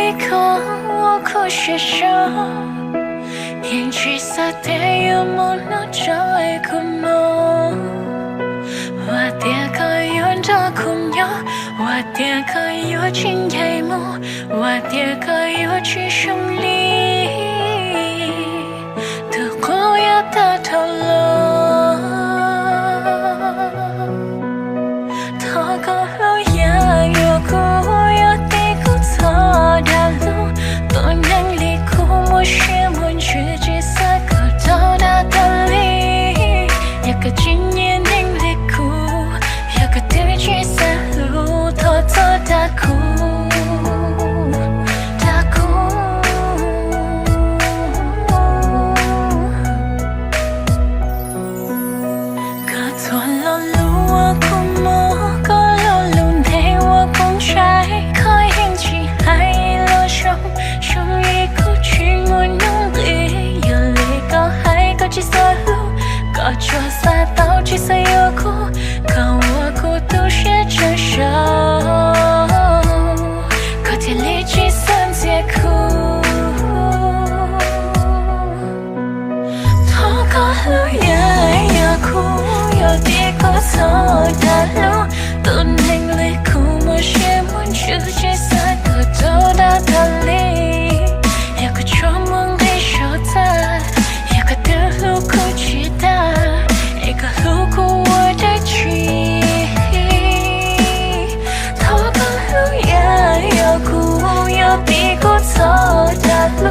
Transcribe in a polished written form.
一口我哭些什演技撒的有梦那找爱个梦我爹可有这空有我爹可有情爱慕我爹可有去胜利的过要的头了他个路也有苦有地苦错的路不能离苦我是muốn去只是个到达的里一个经验能力苦一个对只是路偷偷的苦搞错赛道只是有苦可我孤独是真手可天里只剩结苦多个路也有苦有地苦错的路都能离苦我是muốn去只是个走到的里一个做梦的手段一个的路苦期待一个路过我的记忆头个路也有苦有地苦错的路